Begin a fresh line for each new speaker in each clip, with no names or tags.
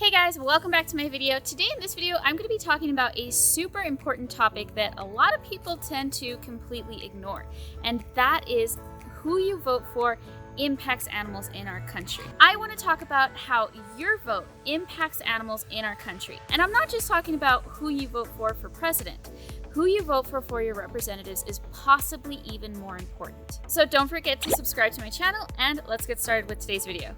Hey guys, welcome back to my video. Today in this video, I'm going to be talking about a super important topic that a lot of people tend to completely ignore, and that is who you vote for impacts animals in our country. I want to talk about how your vote impacts animals in our country. And I'm not just talking about who you vote for president. Who you vote for your representatives is possibly even more important. So don't forget to subscribe to my channel, and let's get started with today's video.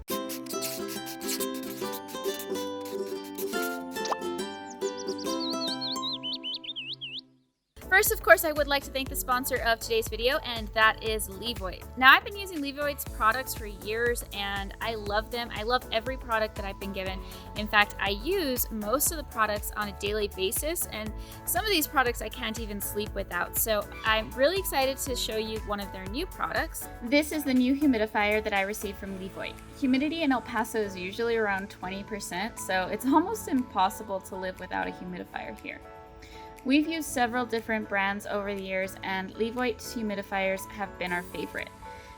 First, of course, I would like to thank the sponsor of today's video, and that is Levoit. Now, I've been using Levoit's products for years, and I love them. I love every product that I've been given. In fact, I use most of the products on a daily basis, and some of these products I can't even sleep without. So I'm really excited to show you one of their new products. This is the new humidifier that I received from Levoit. Humidity in El Paso is usually around 20%, so it's almost impossible to live without a humidifier here. We've used several different brands over the years, and Levoit's humidifiers have been our favorite.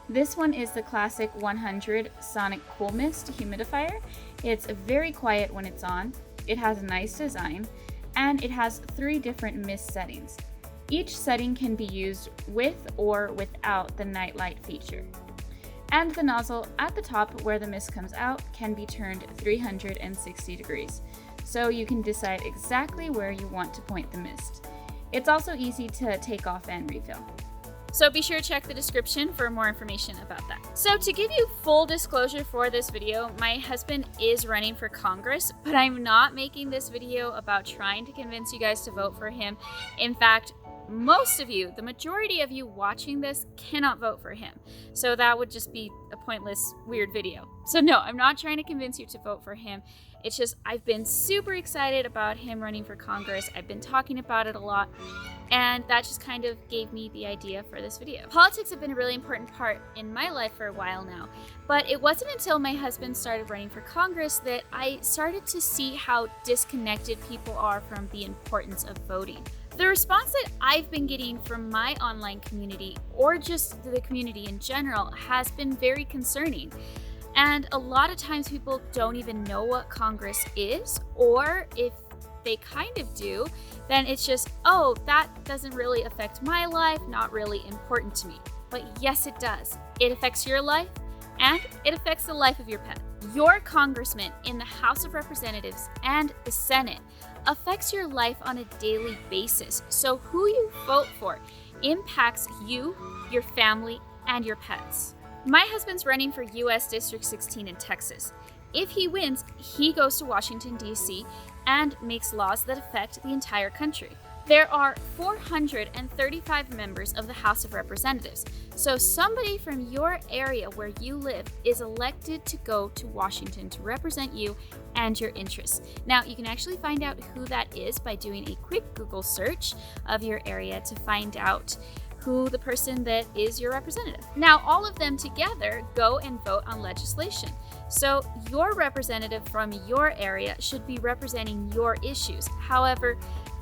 This one is the classic 100 Sonic Cool Mist humidifier. It's very quiet when it's on, it has a nice design, and it has 3 different mist settings. Each setting can be used with or without the night light feature. And the nozzle at the top where the mist comes out can be turned 360 degrees. So you can decide exactly where you want to point the mist. It's also easy to take off and refill. So be sure to check the description for more information about that. So to give you full disclosure for this video, my husband is running for Congress, but I'm not making this video about trying to convince you guys to vote for him. In fact, most of you, the majority of you watching this, cannot vote for him. So that would just be a pointless, weird video. So no, I'm not trying to convince you to vote for him. It's just I've been super excited about him running for Congress. I've been talking about it a lot, and that just kind of gave me the idea for this video. Politics have been a really important part in my life for a while now, but it wasn't until my husband started running for Congress that I started to see how disconnected people are from the importance of voting. The response that I've been getting from my online community, or just the community in general, has been very concerning. And a lot of times people don't even know what Congress is, or if they kind of do, then it's just, oh, that doesn't really affect my life, not really important to me. But yes, it does. It affects your life, and it affects the life of your pet. Your congressman in the House of Representatives and the Senate affects your life on a daily basis. So who you vote for impacts you, your family, and your pets. My husband's running for U.S. District 16 in Texas. If he wins, he goes to Washington, D.C. and makes laws that affect the entire country. There are 435 members of the House of Representatives, so somebody from your area where you live is elected to go to Washington to represent you and your interests. Now, you can actually find out who that is by doing a quick Google search of your area to find out who the person that is your representative. Now, all of them together go and vote on legislation. So your representative from your area should be representing your issues. However,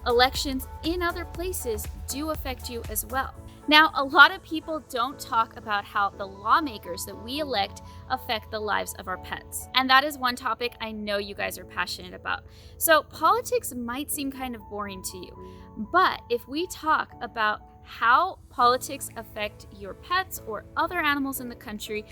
elections in other places do affect you as well. Now, a lot of people don't talk about how the lawmakers that we elect affect the lives of our pets. And that is one topic I know you guys are passionate about. So politics might seem kind of boring to you, but if we talk about how politics affect your pets or other animals in the country,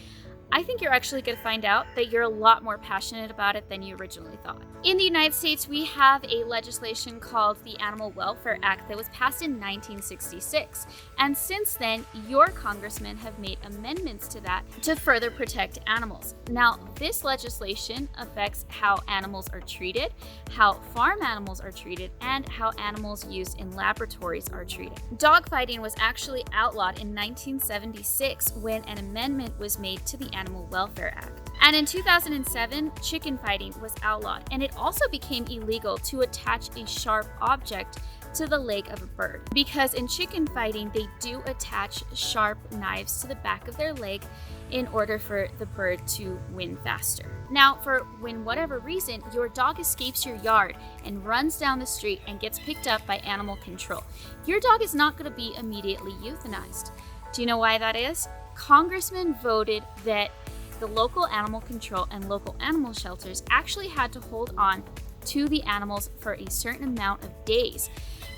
I think you're actually going to find out that you're a lot more passionate about it than you originally thought. In the United States, we have a legislation called the Animal Welfare Act that was passed in 1966. And since then, your congressmen have made amendments to that to further protect animals. Now, this legislation affects how animals are treated, how farm animals are treated, and how animals used in laboratories are treated. Dogfighting was actually outlawed in 1976 when an amendment was made to the Animal Welfare Act. And in 2007, chicken fighting was outlawed, and it also became illegal to attach a sharp object to the leg of a bird. Because in chicken fighting, they do attach sharp knives to the back of their leg in order for the bird to win faster. Now, for when whatever reason your dog escapes your yard and runs down the street and gets picked up by animal control, your dog is not going to be immediately euthanized. Do you know why that is? Congressmen voted that the local animal control and local animal shelters actually had to hold on to the animals for a certain amount of days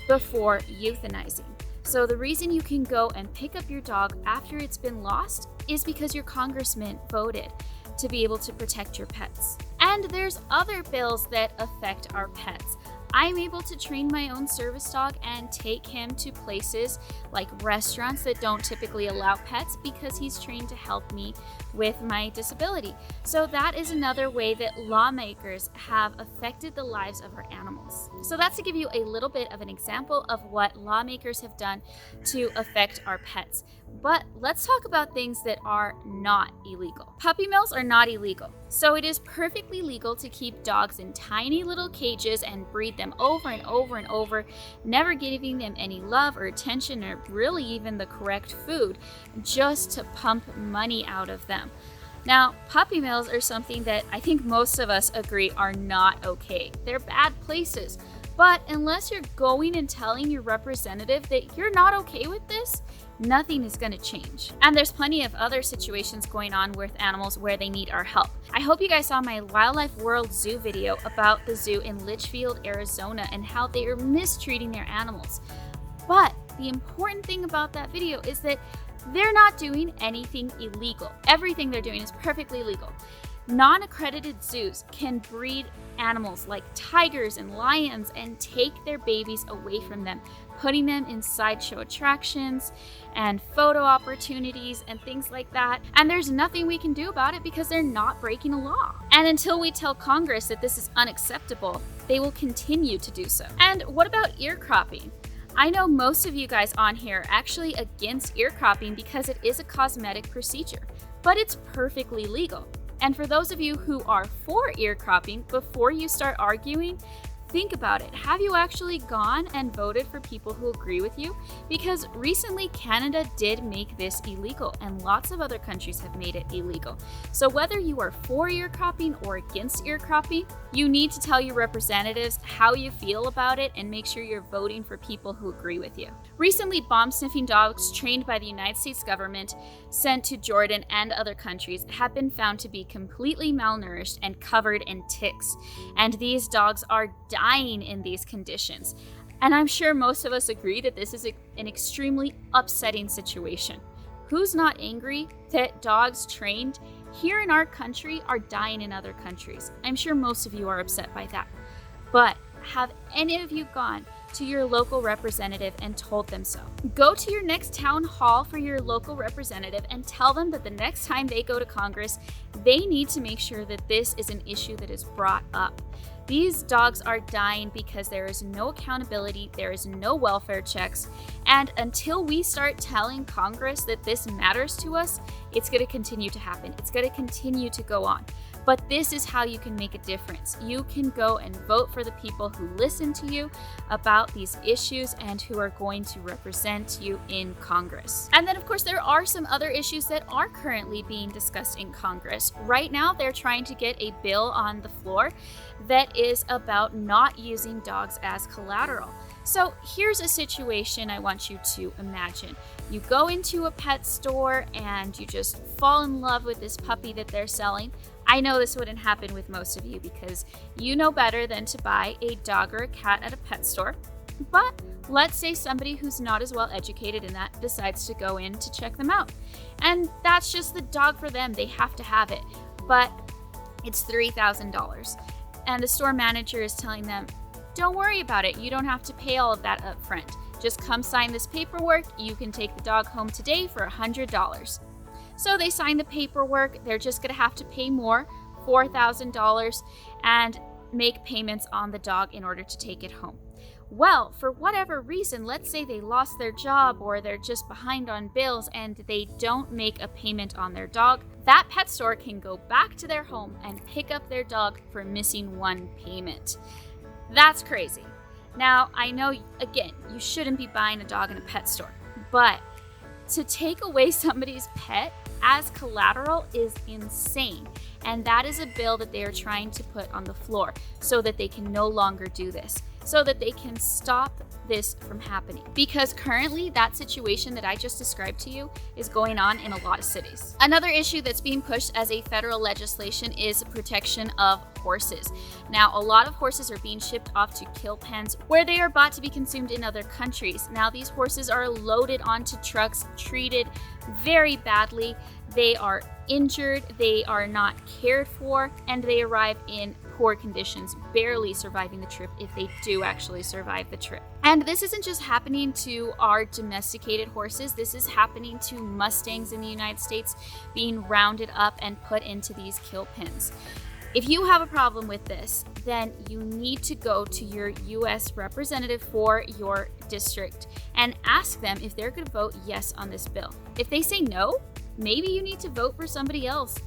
before euthanizing. So the reason you can go and pick up your dog after it's been lost is because your congressman voted to be able to protect your pets. And there's other bills that affect our pets. I'm able to train my own service dog and take him to places like restaurants that don't typically allow pets because he's trained to help me with my disability. So that is another way that lawmakers have affected the lives of our animals. So that's to give you a little bit of an example of what lawmakers have done to affect our pets. But let's talk about things that are not illegal. Puppy mills are not illegal. So it is perfectly legal to keep dogs in tiny little cages and breed them over and over and over, never giving them any love or attention or really even the correct food, just to pump money out of them. Now, puppy mills are something that I think most of us agree are not okay. They're bad places. But unless you're going and telling your representative that you're not okay with this, nothing is going to change. And there's plenty of other situations going on with animals where they need our help. I hope you guys saw my Wildlife World Zoo video about the zoo in Litchfield, Arizona, and how they are mistreating their animals. But the important thing about that video is that they're not doing anything illegal. Everything they're doing is perfectly legal. Non-accredited zoos can breed animals like tigers and lions and take their babies away from them, putting them in sideshow attractions and photo opportunities and things like that. And there's nothing we can do about it because they're not breaking a law. And until we tell Congress that this is unacceptable, they will continue to do so. And what about ear cropping? I know most of you guys on here are actually against ear cropping because it is a cosmetic procedure, but it's perfectly legal. And for those of you who are for ear cropping, before you start arguing, think about it. Have you actually gone and voted for people who agree with you? Because recently Canada did make this illegal and lots of other countries have made it illegal. So whether you are for ear cropping or against ear cropping, you need to tell your representatives how you feel about it and make sure you're voting for people who agree with you. Recently, bomb sniffing dogs trained by the United States government sent to Jordan and other countries have been found to be completely malnourished and covered in ticks. And these dogs are dying in these conditions. And I'm sure most of us agree that this is an extremely upsetting situation. Who's not angry that dogs trained here in our country are dying in other countries? I'm sure most of you are upset by that. But have any of you gone to your local representative and told them so? Go to your next town hall for your local representative and tell them that the next time they go to Congress, they need to make sure that this is an issue that is brought up. These dogs are dying because there is no accountability, there is no welfare checks, and until we start telling Congress that this matters to us, it's going to continue to happen. It's going to continue to go on. But this is how you can make a difference. You can go and vote for the people who listen to you about these issues and who are going to represent you in Congress. And then, of course, there are some other issues that are currently being discussed in Congress. Right now, they're trying to get a bill on the floor that is about not using dogs as collateral. So here's a situation I want you to imagine. You go into a pet store and you just fall in love with this puppy that they're selling. I know this wouldn't happen with most of you because you know better than to buy a dog or a cat at a pet store. But let's say somebody who's not as well educated in that decides to go in to check them out. And that's just the dog for them. They have to have it. But it's $3,000. And the store manager is telling them, don't worry about it. You don't have to pay all of that up front. Just come sign this paperwork. You can take the dog home today for $100. So they sign the paperwork. They're just going to have to pay more, $4,000, and make payments on the dog in order to take it home. Well, for whatever reason, let's say they lost their job or they're just behind on bills and they don't make a payment on their dog, that pet store can go back to their home and pick up their dog for missing one payment. That's crazy. Now, I know, again, you shouldn't be buying a dog in a pet store, but to take away somebody's pet as collateral is insane. And that is a bill that they are trying to put on the floor so that they can no longer do this. so that they can stop this from happening. Because currently that situation that I just described to you is going on in a lot of cities. Another issue that's being pushed as a federal legislation is protection of horses. Now, a lot of horses are being shipped off to kill pens where they are bought to be consumed in other countries. Now, these horses are loaded onto trucks, treated very badly. They are injured, they are not cared for, and they arrive in poor conditions, barely surviving the trip if they do actually survive the trip. And this isn't just happening to our domesticated horses, this is happening to Mustangs in the United States being rounded up and put into these kill pens. If you have a problem with this, then you need to go to your U.S. representative for your district and ask them if they're going to vote yes on this bill. If they say no, maybe you need to vote for somebody else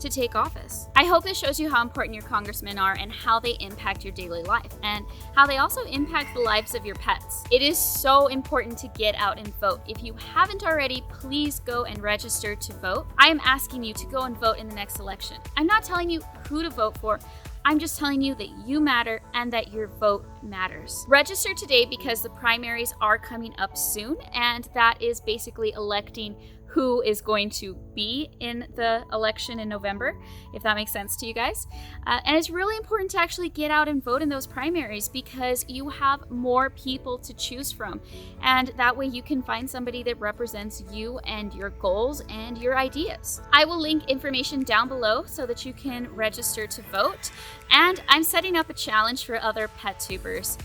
to take office. I hope this shows you how important your congressmen are and how they impact your daily life and how they also impact the lives of your pets. It is so important to get out and vote. If you haven't already, please go and register to vote. I am asking you to go and vote in the next election. I'm not telling you who to vote for. I'm just telling you that you matter and that your vote matters. Register today because the primaries are coming up soon, and that is basically electing who is going to be in the election in November, if that makes sense to you guys. And it's really important to actually get out and vote in those primaries because you have more people to choose from. And that way you can find somebody that represents you and your goals and your ideas. I will link information down below so that you can register to vote. And I'm setting up a challenge for other pet tubers.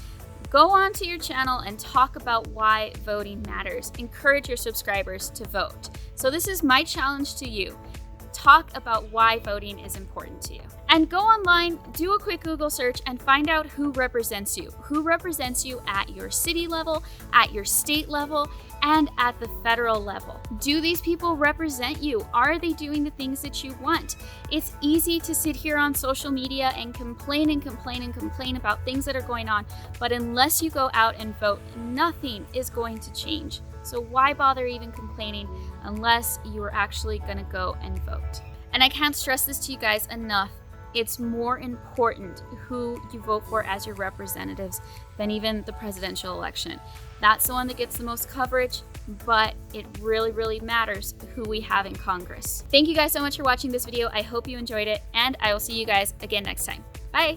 Go onto your channel and talk about why voting matters. Encourage your subscribers to vote. So this is my challenge to you. Talk about why voting is important to you. And go online, do a quick Google search, and find out who represents you. Who represents you at your city level, at your state level, and at the federal level. Do these people represent you? Are they doing the things that you want? It's easy to sit here on social media and complain and complain and complain about things that are going on, but unless you go out and vote, nothing is going to change. So why bother even complaining unless you are actually gonna go and vote? And I can't stress this to you guys enough. It's more important who you vote for as your representatives than even the presidential election. That's the one that gets the most coverage, but it really, really matters who we have in Congress. Thank you guys so much for watching this video. I hope you enjoyed it, and I will see you guys again next time.